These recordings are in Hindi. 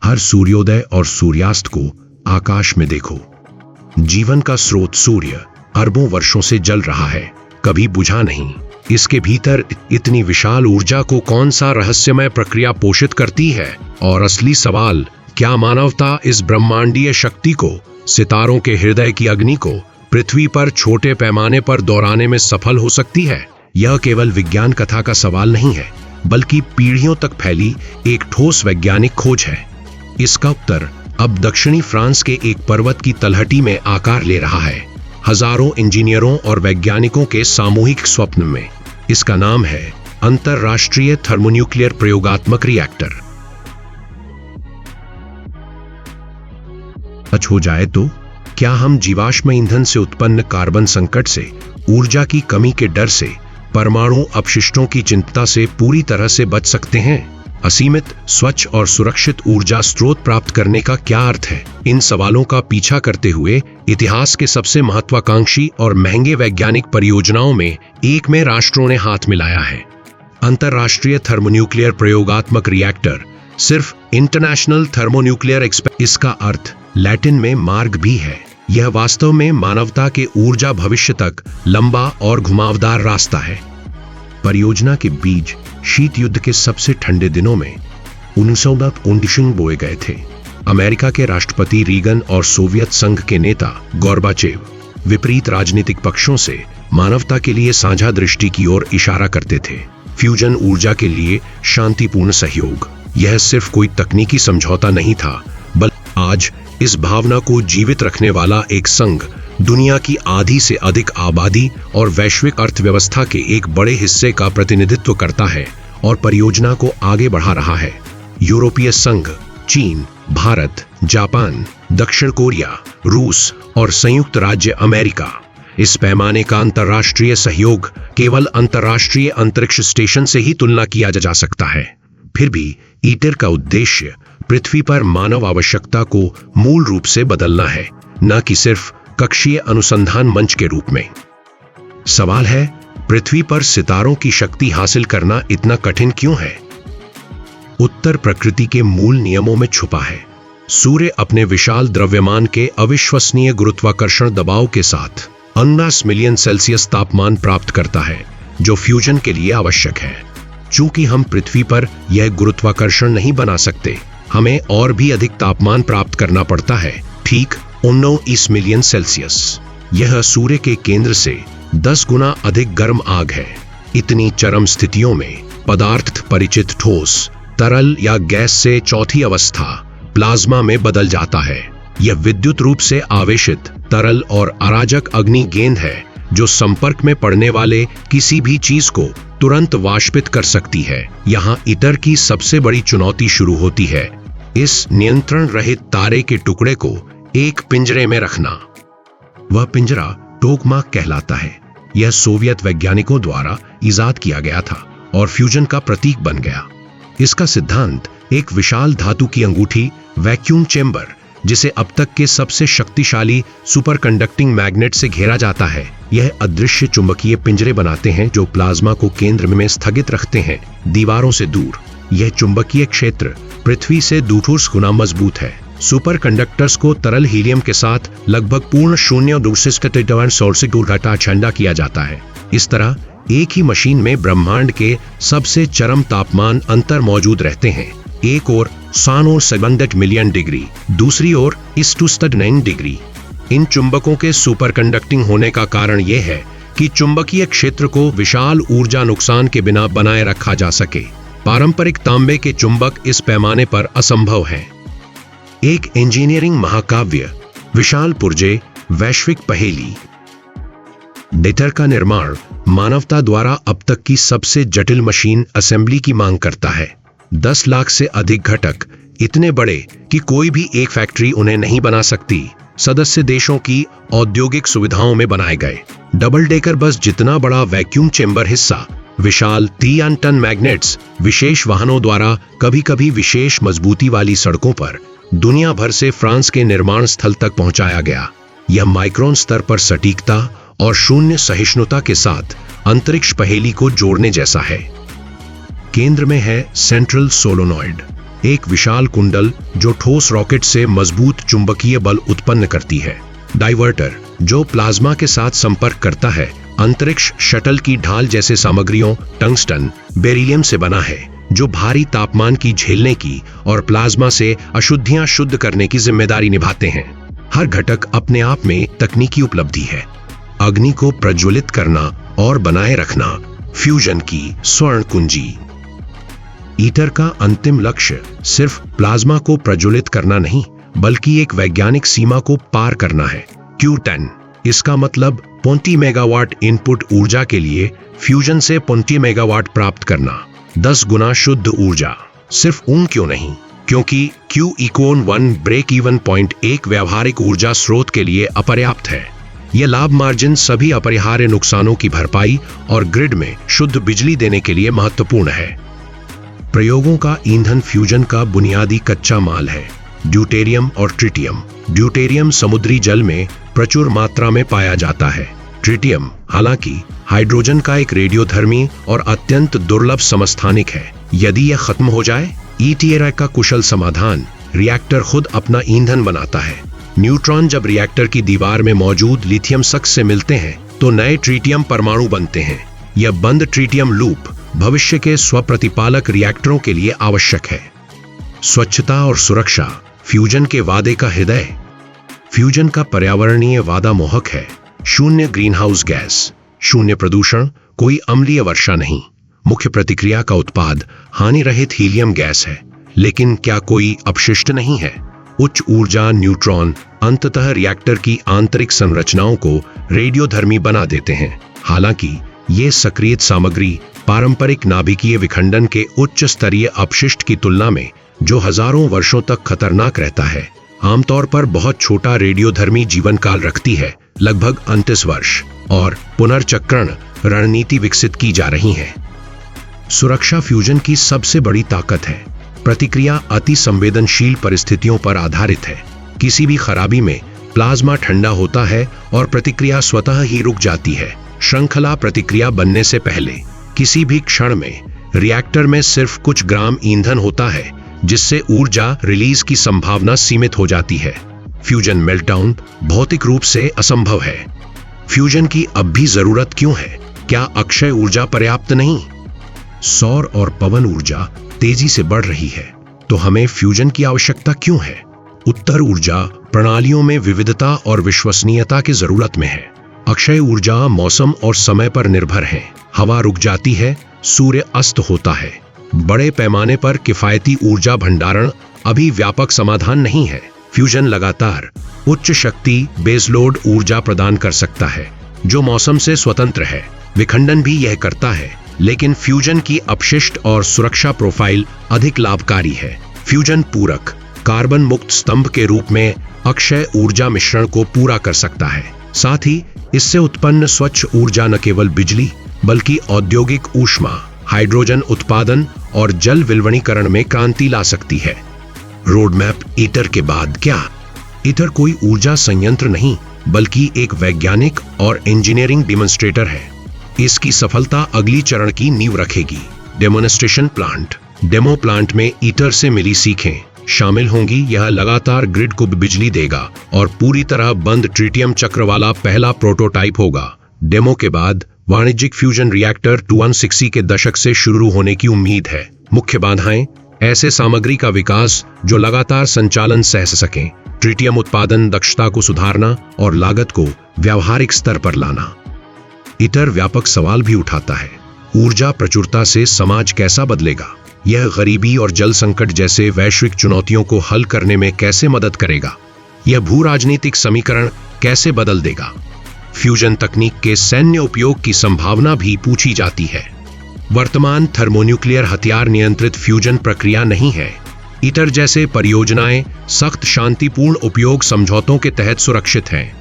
हर सूर्योदय और सूर्यास्त को आकाश में देखो। जीवन का स्रोत सूर्य अरबों वर्षों से जल रहा है, कभी बुझा नहीं। इसके भीतर इतनी विशाल ऊर्जा को कौन सा रहस्यमय प्रक्रिया पोषित करती है? और असली सवाल, क्या मानवता इस ब्रह्मांडीय शक्ति को, सितारों के हृदय की अग्नि को पृथ्वी पर छोटे पैमाने पर दोहराने में सफल हो सकती है? यह केवल विज्ञान कथा का सवाल नहीं है, बल्कि पीढ़ियों तक फैली एक ठोस वैज्ञानिक खोज है। इसका उत्तर अब दक्षिणी फ्रांस के एक पर्वत की तलहटी में आकार ले रहा है, हजारों इंजीनियरों और वैज्ञानिकों के सामूहिक स्वप्न में। इसका नाम है अंतरराष्ट्रीय थर्मोन्यूक्लियर प्रयोगात्मक रिएक्टर। सच हो जाए तो क्या हम जीवाश्म ईंधन से उत्पन्न कार्बन संकट से, ऊर्जा की कमी के डर से, परमाणु अपशिष्टों की चिंता से पूरी तरह से बच सकते हैं? असीमित, स्वच्छ और सुरक्षित ऊर्जा स्रोत प्राप्त करने का क्या अर्थ है? इन सवालों का पीछा करते हुए इतिहास के सबसे महत्वाकांक्षी और महंगे वैज्ञानिक परियोजनाओं में एक में राष्ट्रों ने हाथ मिलाया है। अंतरराष्ट्रीय थर्मोन्यूक्लियर प्रयोगात्मक रिएक्टर सिर्फ इंटरनेशनल थर्मोन्यूक्लियर एक्सपेरिमेंट, इसका अर्थ लैटिन में मार्ग भी है। यह वास्तव में मानवता के ऊर्जा भविष्य तक लंबा और घुमावदार रास्ता है। परियोजना के बीज शीत युद्ध के सबसे ठंडे दिनों में 1919 बोए गए थे। अमेरिका के राष्ट्रपति रीगन और सोवियत संघ के नेता गोर्बाचेव विपरीत राजनीतिक पक्षों से मानवता के लिए साझा दृष्टि की ओर इशारा करते थे। फ्यूजन ऊर्जा के लिए शांतिपूर्ण सहयोग, यह सिर्फ कोई तकनीकी समझौता नहीं था, बल्कि आज इस भावना को जीवित रखने वाला एक संघ दुनिया की आधी से अधिक आबादी और वैश्विक अर्थव्यवस्था के एक बड़े हिस्से का प्रतिनिधित्व करता है और परियोजना को आगे बढ़ा रहा है। यूरोपीय संघ, चीन, भारत, जापान, दक्षिण कोरिया, रूस और संयुक्त राज्य अमेरिका। इस पैमाने का अंतर्राष्ट्रीय सहयोग केवल अंतर्राष्ट्रीय अंतरिक्ष स्टेशन से ही तुलना किया जा सकता है। फिर भी ईटर का उद्देश्य पृथ्वी पर मानव आवश्यकता को मूल रूप से बदलना है, न कि सिर्फ कक्षीय अनुसंधान मंच के रूप में। सवाल है, पृथ्वी पर सितारों की शक्ति हासिल करना इतना कठिन क्यों है? उत्तर प्रकृति के मूल नियमों में छुपा है। सूर्य अपने विशाल द्रव्यमान के अविश्वसनीय गुरुत्वाकर्षण दबाव के साथ 19 मिलियन सेल्सियस तापमान प्राप्त करता है, जो फ्यूजन के लिए आवश्यक है। चूंकि हम पृथ्वी पर यह गुरुत्वाकर्षण नहीं बना सकते, हमें और भी अधिक तापमान प्राप्त करना पड़ता है, ठीक 19 मिलियन सेल्सियस। यह सूर्य के केंद्र से 10 गुना अधिक गर्म आग है। इतनी चरम स्थितियों में पदार्थ परिचित ठोस, तरल या गैस से चौथी अवस्था प्लाज्मा में बदल जाता है। यह विद्युत रूप से आवेशित, तरल और अराजक अग्नि गेंद है, जो संपर्क में पड़ने वाले किसी भी चीज को तुरंत वाष्पित कर सकती है। यहाँ ईटर की सबसे बड़ी चुनौती शुरू होती है, इस नियंत्रण रहित तारे के टुकड़े को एक पिंजरे में रखना। वह पिंजरा टोकमाक कहलाता है। यह सोवियत वैज्ञानिकों द्वारा इजाद किया गया था और फ्यूजन का प्रतीक बन गया। इसका सिद्धांत एक विशाल धातु की अंगूठी, वैक्यूम चेंबर, जिसे अब तक के सबसे शक्तिशाली सुपर कंडक्टिंग मैग्नेट से घेरा जाता है। यह अदृश्य चुंबकीय पिंजरे बनाते हैं जो प्लाज्मा को केंद्र में स्थगित रखते हैं, दीवारों से दूर। यह चुंबकीय क्षेत्र पृथ्वी से 200 गुना मजबूत है। सुपर कंडक्टर्स को तरल हीलियम के साथ लगभग पूर्ण शून्य दूसरे से दुर्घटना ठंडा किया जाता है। इस तरह एक ही मशीन में ब्रह्मांड के सबसे चरम तापमान अंतर मौजूद रहते हैं। एक ओर 7 मिलियन डिग्री, दूसरी ओर 9 डिग्री। इन चुंबकों के सुपर कंडक्टिंग होने का कारण यह है कि चुंबकीय क्षेत्र को विशाल ऊर्जा नुकसान के बिना बनाए रखा जा सके। पारंपरिक तांबे के चुंबक इस पैमाने पर असंभव हैं। एक इंजीनियरिंग महाकाव्य, विशाल पुर्जे, वैश्विक पहेली। ईटर का निर्माण मानवता द्वारा अब तक की सबसे जटिल मशीन असेंबली की मांग करता है। 10 लाख से अधिक घटक, इतने बड़े कि कोई भी एक फैक्ट्री उन्हें नहीं बना सकती। सदस्य देशों की औद्योगिक सुविधाओं में बनाए गए। डबल डेकर बस जितना बड़ा वैक्यूम चेंबर हिस्सा, विशाल 3 टन मैग्नेट्स, विशेष वाहनों द्वारा कभी कभी विशेष मजबूती वाली सड़कों पर दुनिया भर से फ्रांस के निर्माण स्थल तक पहुंचाया गया। यह माइक्रोन स्तर पर सटीकता और शून्य सहिष्णुता के साथ अंतरिक्ष पहेली को जोड़ने जैसा है। केंद्र में है सेंट्रल सोलोनॉइड, एक विशाल कुंडल जो ठोस रॉकेट से मजबूत चुंबकीय बल उत्पन्न करती है। डाइवर्टर जो प्लाज्मा के साथ संपर्क करता है। अंतरिक्ष शटल की ढाल जैसे सामग्रियों टंगस्टन, बेरिलियम से बना है, जो भारी तापमान की झेलने की और प्लाज्मा से अशुद्धियां शुद्ध करने की जिम्मेदारी निभाते हैं। हर घटक अपने आप में तकनीकी उपलब्धि है। अग्नि को प्रज्वलित करना और बनाए रखना, फ्यूजन की स्वर्ण कुंजी। ईटर का अंतिम लक्ष्य सिर्फ प्लाज्मा को प्रज्वलित करना नहीं, बल्कि एक वैज्ञानिक सीमा को पार करना है। Q10 इसका मतलब 20 मेगावाट इनपुट ऊर्जा के लिए फ्यूजन से 20 मेगावाट प्राप्त करना, 10 गुना शुद्ध ऊर्जा। सिर्फ क्यों नहीं, क्योंकि Q-1 ब्रेक इवन पॉइंट एक व्यावहारिक ऊर्जा स्रोत के लिए अपर्याप्त है। यह लाभ मार्जिन सभी अपरिहार्य नुकसानों की भरपाई और ग्रिड में शुद्ध बिजली देने के लिए महत्वपूर्ण है। प्रयोगों का ईंधन फ्यूजन का बुनियादी कच्चा माल है, ड्यूटेरियम और ट्रिटियम। ड्यूटेरियम समुद्री जल में प्रचुर मात्रा में पाया जाता है। ट्रिटियम हालांकि हाइड्रोजन का एक रेडियोधर्मी और अत्यंत दुर्लभ समस्थानिक है। यदि यह खत्म हो जाए, ETRI का कुशल समाधान, रिएक्टर खुद अपना ईंधन बनाता है। न्यूट्रॉन जब रिएक्टर की दीवार में मौजूद लिथियम सक्स से मिलते हैं तो नए ट्रिटियम परमाणु बनते हैं। यह बंद ट्रिटियम लूप भविष्य के स्वप्रतिपालक रिएक्टरों के लिए आवश्यक है। स्वच्छता और सुरक्षा फ्यूजन के वादे का हृदय। फ्यूजन का पर्यावरणीय वादा मोहक है। शून्य ग्रीनहाउस गैस, शून्य प्रदूषण, कोई अम्लीय वर्षा नहीं। मुख्य प्रतिक्रिया का उत्पाद हानि रहित हीलियम गैस है। लेकिन क्या कोई अपशिष्ट नहीं है? उच्च ऊर्जा न्यूट्रॉन अंततः रिएक्टर की आंतरिक संरचनाओं को रेडियोधर्मी बना देते हैं। हालांकि ये सक्रिय सामग्री पारंपरिक नाभिकीय विखंडन के उच्च स्तरीय अपशिष्ट की तुलना में, जो हजारों वर्षों तक खतरनाक रहता है, आमतौर पर बहुत छोटा रेडियोधर्मी जीवन काल रखती है, लगभग 29 वर्ष। और पुनर्चक्रण रणनीति विकसित की जा रही है। सुरक्षा फ्यूजन की सबसे बड़ी ताकत है। प्रतिक्रिया अति संवेदनशील परिस्थितियों पर आधारित है। किसी भी खराबी में प्लाज्मा ठंडा होता है और प्रतिक्रिया स्वतः ही रुक जाती है। श्रृंखला प्रतिक्रिया बनने से पहले किसी भी क्षण में रिएक्टर में सिर्फ कुछ ग्राम ईंधन होता है, जिससे ऊर्जा रिलीज की संभावना सीमित हो जाती है। फ्यूजन मेल्टडाउन भौतिक रूप से असंभव है। फ्यूजन की अब भी जरूरत क्यों है? क्या अक्षय ऊर्जा पर्याप्त नहीं? सौर और पवन ऊर्जा तेजी से बढ़ रही है, तो हमें फ्यूजन की आवश्यकता क्यों है? उत्तर ऊर्जा प्रणालियों में विविधता और विश्वसनीयता की जरूरत में है। अक्षय ऊर्जा मौसम और समय पर निर्भर है। हवा रुक जाती है, सूर्य अस्त होता है। बड़े पैमाने पर किफायती ऊर्जा भंडारण अभी व्यापक समाधान नहीं है। फ्यूजन लगातार उच्च शक्ति बेसलोड ऊर्जा प्रदान कर सकता है, जो मौसम से स्वतंत्र है। विखंडन भी यह करता है, लेकिन फ्यूजन की अपशिष्ट और सुरक्षा प्रोफाइल अधिक लाभकारी है। फ्यूजन पूरक कार्बन मुक्त स्तंभ के रूप में अक्षय ऊर्जा मिश्रण को पूरा कर सकता है। साथ ही इससे उत्पन्न स्वच्छ ऊर्जा न केवल बिजली, बल्कि औद्योगिक ऊष्मा, हाइड्रोजन उत्पादन और जल विलवणीकरण में क्रांति ला सकती है। रोडमैप ईटर के बाद क्या? ईटर कोई ऊर्जा संयंत्र नहीं, बल्कि एक वैज्ञानिक और इंजीनियरिंग डेमोन्स्ट्रेटर है। इसकी सफलता अगली चरण की नींव रखेगी। Demonstration plant. डेमो प्लांट में ईटर से मिली सीखें शामिल होंगी। यह लगातार ग्रिड को बिजली देगा और पूरी तरह बंद ट्रिटियम चक्र वाला पहला प्रोटोटाइप होगा। डेमो के बाद वाणिज्यिक फ्यूजन रिएक्टर 2160 के दशक से शुरू होने की उम्मीद है। मुख्य बाधाएं: ऐसे सामग्री का विकास जो लगातार संचालन सह सकें, ट्रिटियम उत्पादन दक्षता को सुधारना और लागत को व्यावहारिक स्तर पर लाना। ईटर व्यापक सवाल भी उठाता है। ऊर्जा प्रचुरता से समाज कैसा बदलेगा? यह गरीबी और जल संकट जैसे वैश्विक चुनौतियों को हल करने में कैसे मदद करेगा? यह भू राजनीतिक समीकरण कैसे बदल देगा? फ्यूजन तकनीक के सैन्य उपयोग की संभावना भी पूछी जाती है। वर्तमान थर्मोन्यूक्लियर हथियार नियंत्रित फ्यूजन प्रक्रिया नहीं है। ईटर जैसे परियोजनाएं सख्त शांतिपूर्ण उपयोग समझौतों के तहत सुरक्षित हैं।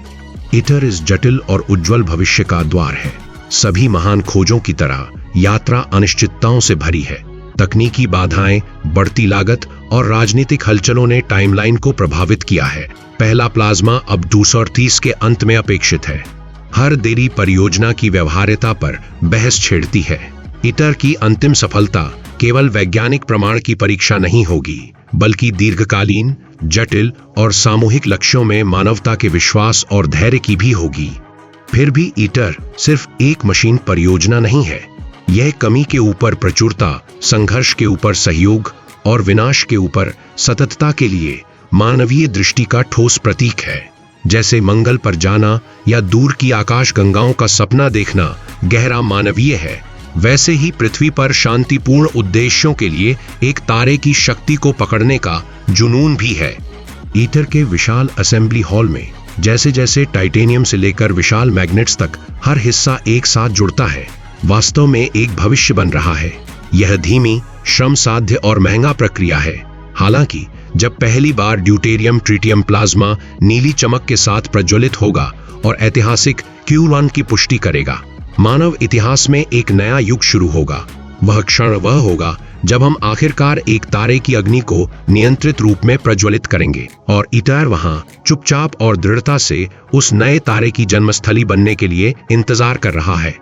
ईटर इस जटिल और उज्जवल भविष्य का द्वार है। सभी महान खोजों की तरह यात्रा अनिश्चितताओं से भरी है। तकनीकी बाधाएं, बढ़ती लागत और राजनीतिक हलचलों ने टाइमलाइन को प्रभावित किया है। पहला प्लाज्मा अब 230 के अंत में अपेक्षित है। हर देरी परियोजना की व्यवहार्यता पर बहस छेड़ती है। ईटर की अंतिम सफलता केवल वैज्ञानिक प्रमाण की परीक्षा नहीं होगी, बल्कि दीर्घकालीन, जटिल और सामूहिक लक्ष्यों में मानवता के विश्वास और धैर्य की भी होगी। फिर भी ईटर सिर्फ एक मशीन परियोजना नहीं है। यह कमी के ऊपर प्रचुरता, संघर्ष के ऊपर सहयोग और विनाश के ऊपर सततता के लिए मानवीय दृष्टि का ठोस प्रतीक है। जैसे मंगल पर जाना या दूर की आकाश गंगाओं का सपना देखना गहरा मानवीय है, वैसे ही पृथ्वी पर शांतिपूर्ण उद्देश्यों के लिए एक तारे की शक्ति को पकड़ने का जुनून भी है। ईटर के विशाल असेंबली हॉल में जैसे जैसे टाइटेनियम से लेकर विशाल मैग्नेट्स तक हर हिस्सा एक साथ जुड़ता है, वास्तव में एक भविष्य बन रहा है। यह धीमी, श्रम साध्य और महंगा प्रक्रिया है। हालांकि जब पहली बार ड्यूटेरियम ट्रिटियम प्लाज्मा नीली चमक के साथ प्रज्वलित होगा और ऐतिहासिक Q1 की पुष्टि करेगा, मानव इतिहास में एक नया युग शुरू होगा। वह क्षण वह होगा जब हम आखिरकार एक तारे की अग्नि को नियंत्रित रूप में प्रज्वलित करेंगे और ईटर वहां चुपचाप और दृढ़ता से उस नए तारे की जन्मस्थली बनने के लिए इंतजार कर रहा है।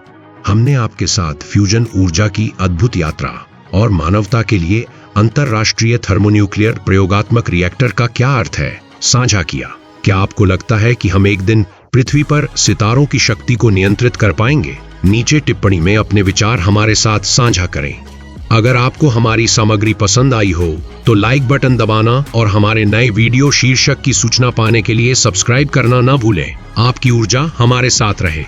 हमने आपके साथ फ्यूजन ऊर्जा की अद्भुत यात्रा और मानवता के लिए अंतरराष्ट्रीय थर्मोन्यूक्लियर प्रयोगात्मक रिएक्टर का क्या अर्थ है साझा किया। क्या आपको लगता है कि हम एक दिन पृथ्वी पर सितारों की शक्ति को नियंत्रित कर पाएंगे? नीचे टिप्पणी में अपने विचार हमारे साथ साझा करें। अगर आपको हमारी सामग्री पसंद आई हो तो लाइक बटन दबाना और हमारे नए वीडियो शीर्षक की सूचना पाने के लिए सब्सक्राइब करना न भूलें। आपकी ऊर्जा हमारे साथ रहे।